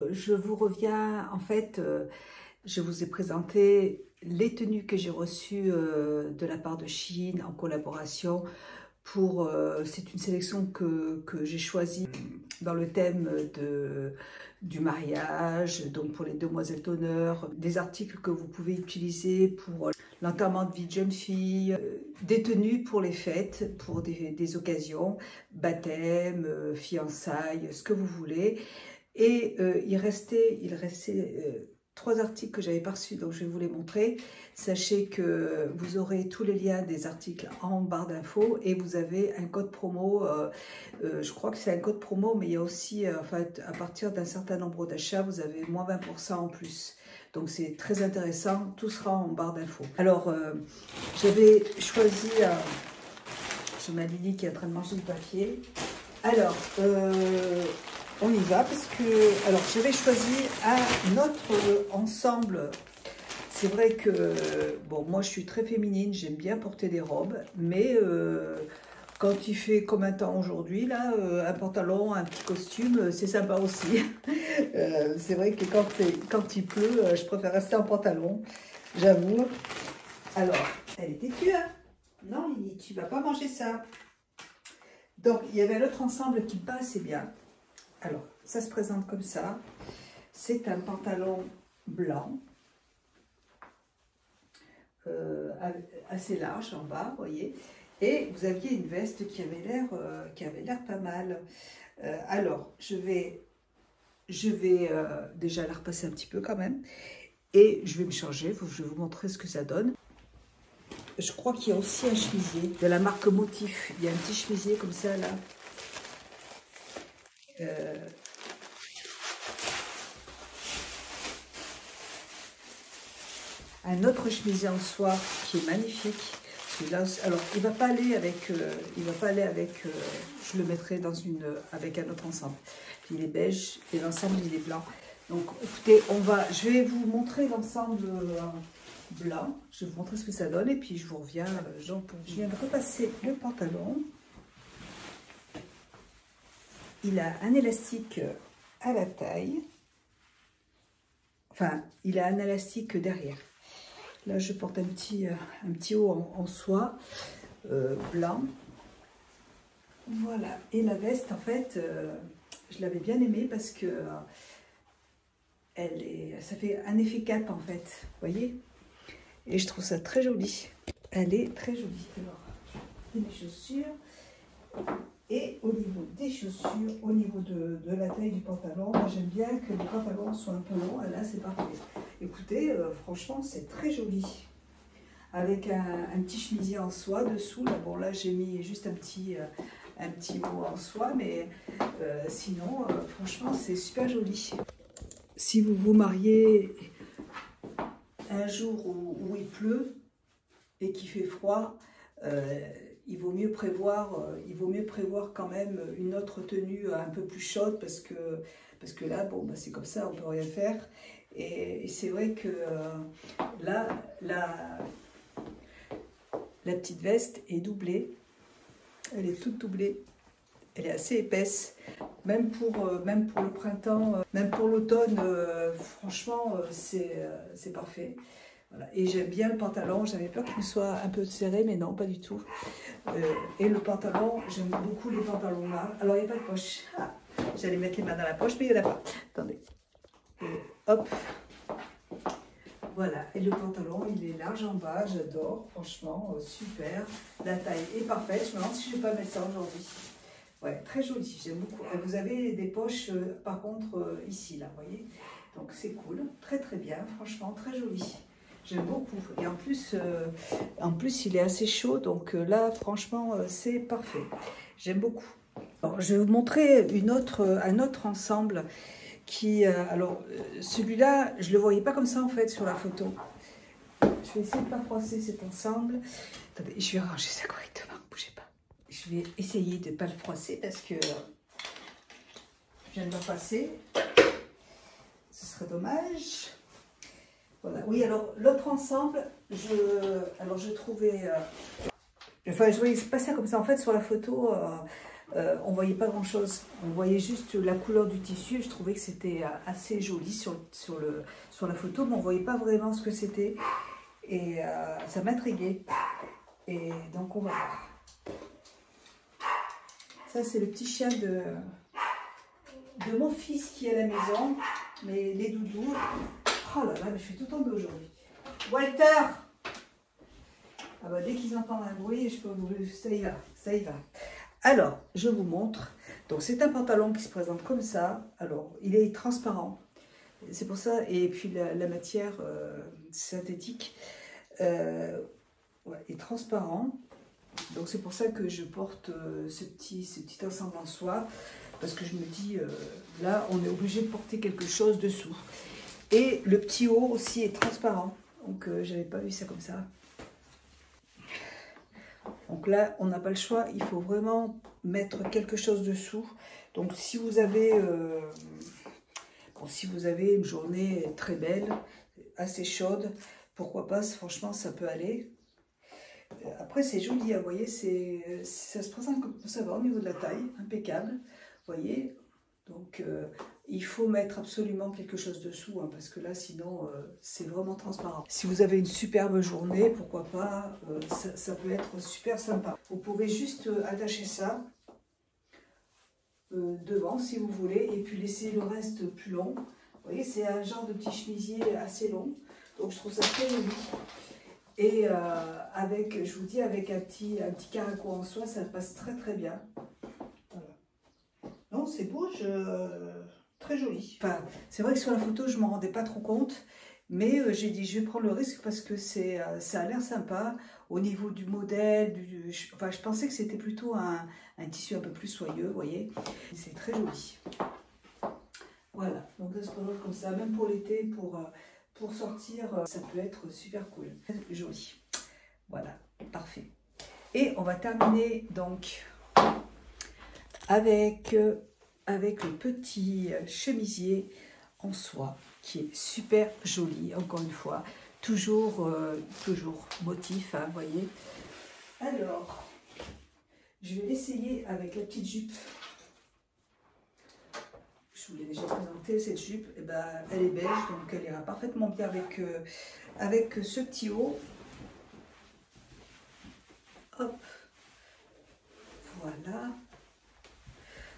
Je vous reviens, en fait, je vous ai présenté les tenues que j'ai reçues de la part de Shein en collaboration pour, c'est une sélection que j'ai choisie dans le thème du mariage, donc pour les demoiselles d'honneur, des articles que vous pouvez utiliser pour l'enterrement de vie de jeune fille, des tenues pour les fêtes, pour des occasions, baptême, fiançailles, ce que vous voulez. Et il restait 3 articles que j'avais pas reçus, donc je vais vous les montrer. Sachez que vous aurez tous les liens des articles en barre d'infos et vous avez un code promo. Je crois que c'est un code promo, mais il y a aussi, en fait, à partir d'un certain nombre d'achats, vous avez moins 20% en plus. Donc c'est très intéressant, tout sera en barre d'infos. Alors, j'avais choisi, j'ai ma Lily qui est en train de manger du papier. Alors, on y va parce que, alors j'avais choisi un autre ensemble. C'est vrai que, bon, moi je suis très féminine, j'aime bien porter des robes, mais quand il fait comme un temps aujourd'hui, là, un pantalon, un petit costume, c'est sympa aussi. C'est vrai que quand il pleut, je préfère rester en pantalon, j'avoue. Alors, elle est têtue, hein? Non, Lily, tu vas pas manger ça. Donc, il y avait l'autre ensemble qui me passait bien. Alors, ça se présente comme ça. C'est un pantalon blanc, assez large en bas, vous voyez. Et vous aviez une veste qui avait l'air pas mal. Alors, je vais déjà la repasser un petit peu quand même. Et je vais me changer, je vais vous montrer ce que ça donne. Je crois qu'il y a aussi un chemisier de la marque Motif. Il y a un petit chemisier comme ça, là. Un autre chemisier en soie qui est magnifique. Là, alors, il va pas aller avec, je le mettrai avec un autre ensemble. Il est beige et l'ensemble il est blanc. Donc, écoutez, je vais vous montrer l'ensemble blanc. Je vais vous montrer ce que ça donne et puis je vous reviens. Je viens de repasser le pantalon. Il a un élastique à la taille. Enfin, il a un élastique derrière. Là, je porte un petit haut en soie blanc. Voilà. Et la veste, en fait, je l'avais bien aimée parce que ça fait un effet cape, en fait. Vous voyez? Et je trouve ça très joli. Elle est très jolie. Alors, je vais mes chaussures. Et au niveau des chaussures, au niveau de la taille du pantalon, moi j'aime bien que les pantalons soient un peu longs. Là, c'est parfait. Écoutez, franchement, c'est très joli. Avec un petit chemisier en soie dessous. Là, bon, là, j'ai mis juste un petit haut en soie, mais sinon, franchement, c'est super joli. Si vous vous mariez un jour où il pleut et qu'il fait froid, il vaut mieux prévoir quand même une autre tenue un peu plus chaude parce que là, bon, bah, c'est comme ça, on peut rien faire. Et c'est vrai que là, la petite veste est doublée. Elle est toute doublée. Elle est assez épaisse. Même pour le printemps, même pour l'automne, franchement, c'est parfait. Voilà. Et j'aime bien le pantalon, j'avais peur qu'il soit un peu serré, mais non, pas du tout. Et le pantalon, j'aime beaucoup les pantalons larges. Alors, il n'y a pas de poche. Ah, j'allais mettre les mains dans la poche, mais il n'y en a pas. Attendez. Et hop. Voilà. Et le pantalon, il est large en bas, j'adore. Franchement, super. La taille est parfaite. Je me demande si je ne vais pas mettre ça aujourd'hui. Ouais, très joli, j'aime beaucoup. Et vous avez des poches, par contre, ici, là, vous voyez. Donc, c'est cool. Très, très bien. Franchement, très joli. J'aime beaucoup. Et en plus, il est assez chaud. Donc là, franchement, c'est parfait. J'aime beaucoup. Alors, je vais vous montrer un autre ensemble qui... alors, celui-là, je ne le voyais pas comme ça, en fait, sur la photo. Je vais essayer de ne pas froisser cet ensemble. Attendez, je vais ranger ça correctement. Bougez pas. Je vais essayer de ne pas le froisser parce que je viens de le passer. Ce serait dommage. Voilà. Oui, alors l'autre ensemble, je trouvais, enfin je voyais pas ça comme ça en fait sur la photo, on voyait pas grand chose. On voyait juste la couleur du tissu. Je trouvais que c'était assez joli sur la photo, mais on voyait pas vraiment ce que c'était. Et ça m'intriguait. Et donc on va voir. Ça c'est le petit chien de mon fils qui est à la maison. Mais les doudous. Oh là là, mais je fais tout tomber aujourd'hui. Walter! Ah bah, dès qu'ils entendent un bruit, je peux vous... ça y va, ça y va. Alors, je vous montre. Donc, c'est un pantalon qui se présente comme ça. Alors, il est transparent. C'est pour ça. Et puis, la matière synthétique ouais, est transparent. Donc, c'est pour ça que je porte ce petit ensemble en soie. Parce que je me dis, là, on est obligé de porter quelque chose dessous. Et le petit haut aussi est transparent. Donc, j'avais pas vu ça comme ça. Donc là, on n'a pas le choix, il faut vraiment mettre quelque chose dessous. Donc si vous avez, si vous avez une journée très belle, assez chaude, pourquoi pas, franchement, ça peut aller. Après, c'est joli, vous voyez, ça se présente comme ça va au niveau de la taille, impeccable, vous voyez. Donc, il faut mettre absolument quelque chose dessous, hein, parce que là, sinon, c'est vraiment transparent. Si vous avez une superbe journée, pourquoi pas, ça peut être super sympa. Vous pouvez juste attacher ça devant, si vous voulez, et puis laisser le reste plus long. Vous voyez, c'est un genre de petit chemisier assez long, donc je trouve ça très joli. Et avec, je vous dis, avec un petit caraco en soie, ça passe très très bien. Non, c'est beau, très joli. Enfin, c'est vrai que sur la photo, je ne m'en rendais pas trop compte, mais j'ai dit, je vais prendre le risque parce que ça a l'air sympa. Au niveau du modèle, enfin, je pensais que c'était plutôt un tissu un peu plus soyeux, vous voyez. C'est très joli. Voilà, donc ça se présente comme ça, même pour l'été, pour sortir, ça peut être super cool. Joli. Voilà, parfait. Et on va terminer donc avec le petit chemisier en soie qui est super joli, encore une fois, toujours motif, hein, vous voyez. Alors, je vais l'essayer avec la petite jupe. Je vous l'ai déjà présenté, cette jupe, et ben, elle est beige, donc elle ira parfaitement bien avec ce petit haut. Hop, voilà.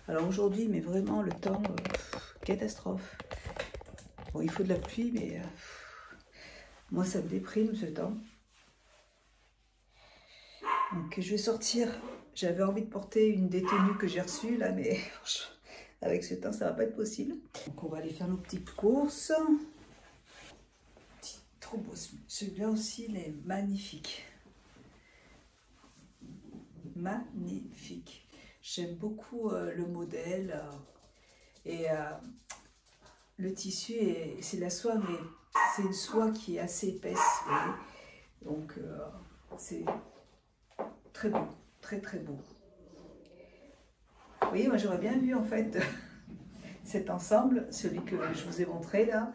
Alors aujourd'hui, mais vraiment le temps, catastrophe. Bon, il faut de la pluie, mais moi ça me déprime ce temps. Donc je vais sortir. J'avais envie de porter une des tenues que j'ai reçues là, mais avec ce temps, ça va pas être possible. Donc on va aller faire nos petites courses. Trop beau. Celui-là aussi, il est magnifique. Magnifique. J'aime beaucoup le modèle et le tissu, c'est de la soie, mais c'est une soie qui est assez épaisse. Donc c'est très beau, très très beau. Vous voyez, moi j'aurais bien vu en fait cet ensemble, celui que je vous ai montré là,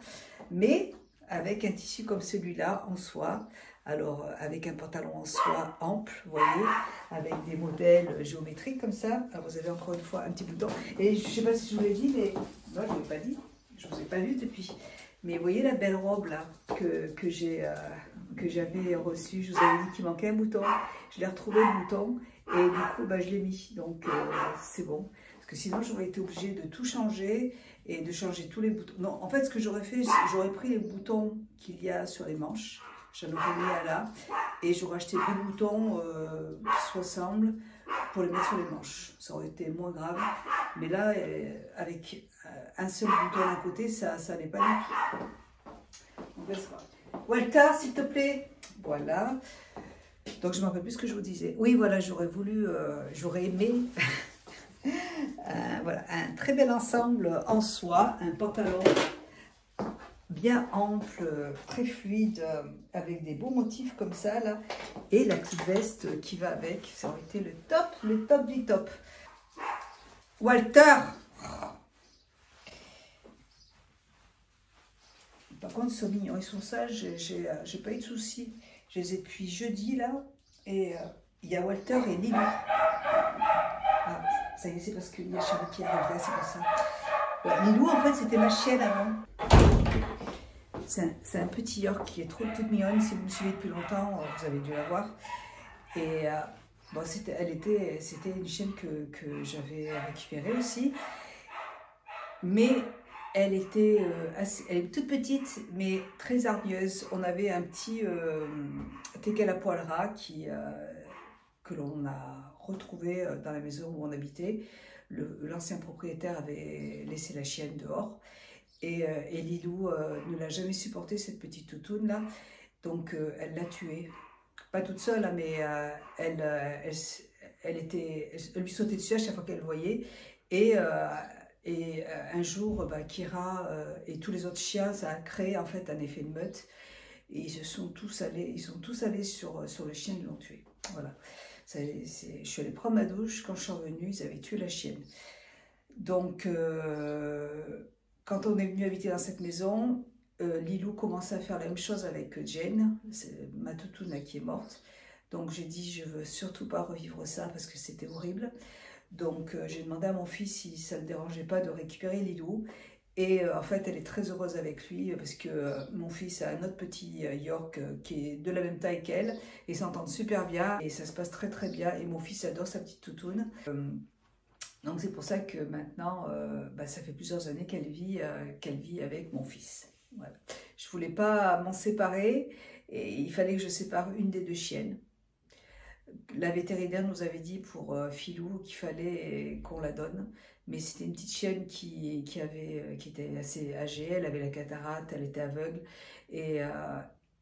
mais avec un tissu comme celui-là en soie. Alors, avec un pantalon en soie ample, vous voyez, avec des modèles géométriques comme ça. Alors, vous avez encore une fois un petit bouton. Et je ne sais pas si je vous l'ai dit, mais non, je ne vous l'ai pas dit. Je ne vous ai pas vu depuis. Mais vous voyez la belle robe là que j'avais reçue. Je vous avais dit qu'il manquait un bouton. Je l'ai retrouvé le bouton et du coup, bah, je l'ai mis. Donc, c'est bon. Parce que sinon, j'aurais été obligée de tout changer et de changer tous les boutons. Non, en fait, ce que j'aurais fait, j'aurais pris les boutons qu'il y a sur les manches. J'en aurais mis à là et j'aurais acheté deux boutons qui se ressemblent pour les mettre sur les manches. Ça aurait été moins grave. Mais là, avec un seul bouton d'un côté, ça n'est pas du tout. Walter, s'il te plaît. Voilà. Donc, je ne me rappelle plus ce que je vous disais. Oui, voilà, j'aurais voulu, j'aurais aimé voilà, un très bel ensemble en soie, un pantalon bien ample, très fluide, avec des beaux motifs comme ça là, et la petite veste qui va avec, ça aurait été le top du top. Walter! Par contre, ils sont mignons, ils sont sages, j'ai pas eu de soucis. Je les ai depuis jeudi là, et il y a Walter et Lily. Ah, Ça y est, c'est parce qu'il y a Charlie qui arrive là, c'est pour ça. Ouais, Lilou, en fait, c'était ma chienne avant. C'est un petit York qui est toute mignonne. Si vous me suivez depuis longtemps, vous avez dû la voir. Et bon, c'était une chienne que j'avais récupérée aussi. Mais elle était toute petite, mais très hargneuse. On avait un petit teckel à poil ras que l'on a retrouvé dans la maison où on habitait. L'ancien propriétaire avait laissé la chienne dehors. Et Lilou ne l'a jamais supporté, cette petite toutoune là, donc elle l'a tuée. Pas toute seule, hein, mais elle lui sautait dessus à chaque fois qu'elle le voyait. Et un jour, Kira et tous les autres chiens, ça a créé en fait un effet de meute. Et ils sont tous allés sur le chien, ils l'ont tué. Voilà. Je suis allée prendre ma douche, quand je suis revenue, ils avaient tué la chienne. Donc, quand on est venu habiter dans cette maison, Lilou commençait à faire la même chose avec Jane, ma toutoune là, qui est morte. Donc j'ai dit, je veux surtout pas revivre ça parce que c'était horrible. Donc j'ai demandé à mon fils si ça ne le dérangeait pas de récupérer Lilou. Et en fait, elle est très heureuse avec lui parce que mon fils a un autre petit York qui est de la même taille qu'elle. Ils s'entendent super bien et ça se passe très très bien. Et mon fils adore sa petite toutoune. Donc c'est pour ça que maintenant, ça fait plusieurs années qu'elle vit avec mon fils. Voilà. Je ne voulais pas m'en séparer et il fallait que je sépare une des deux chiennes. La vétérinaire nous avait dit pour Filou qu'il fallait qu'on la donne. Mais c'était une petite chienne qui était assez âgée, elle avait la cataracte, elle était aveugle et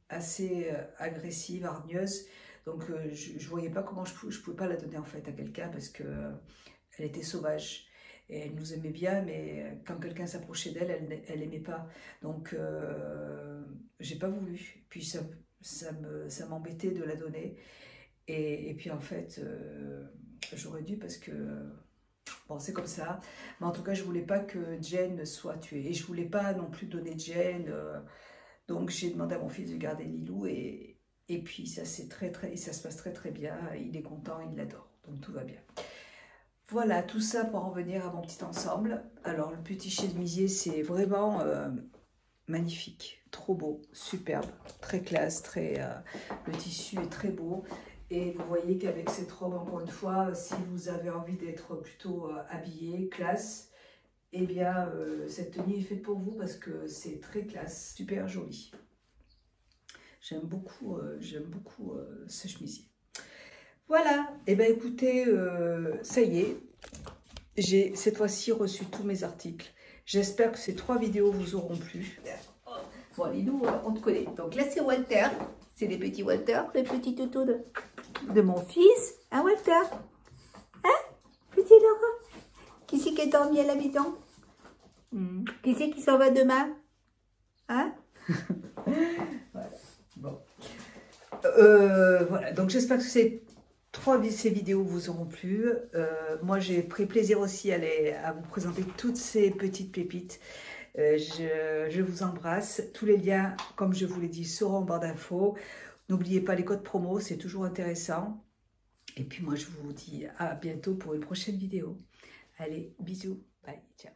assez agressive, hargneuse. Donc je ne voyais pas comment je pouvais pas la donner en fait à quelqu'un parce que elle était sauvage et elle nous aimait bien, mais quand quelqu'un s'approchait d'elle, elle n'aimait pas. Donc, j'ai pas voulu. Puis ça m'embêtait de la donner. Et puis en fait, j'aurais dû parce que, bon, c'est comme ça. Mais en tout cas, je voulais pas que Jane soit tuée. Et je voulais pas non plus donner Jane. Donc, j'ai demandé à mon fils de garder Lilou. Et puis, ça se passe très très bien. Il est content, il l'adore. Donc, tout va bien. Voilà, tout ça pour en venir à mon petit ensemble. Alors, le petit chemisier, c'est vraiment magnifique, trop beau, superbe, très classe, le tissu est très beau. Et vous voyez qu'avec cette robe, encore une fois, si vous avez envie d'être plutôt habillé, classe, eh bien, cette tenue est faite pour vous parce que c'est très classe, super joli. J'aime beaucoup ce chemisier. Voilà, et eh bien écoutez, ça y est, j'ai cette fois-ci reçu tous mes articles. J'espère que ces 3 vidéos vous auront plu. Bon, Lilou, on te connaît. Donc là, c'est Walter. C'est les petits Walter, les petits toutous de mon fils. Hein, Walter? Hein, petit Laurent? Qui c'est qui est dormi à la maison? Qui c'est qui s'en va demain? Hein? Voilà. Bon. Voilà, donc j'espère que ces vidéos vous auront plu. Moi, j'ai pris plaisir aussi à vous présenter toutes ces petites pépites. Je vous embrasse. Tous les liens, comme je vous l'ai dit, seront en barre d'infos. N'oubliez pas les codes promo, c'est toujours intéressant. Et puis moi, je vous dis à bientôt pour une prochaine vidéo. Allez, bisous. Bye, ciao.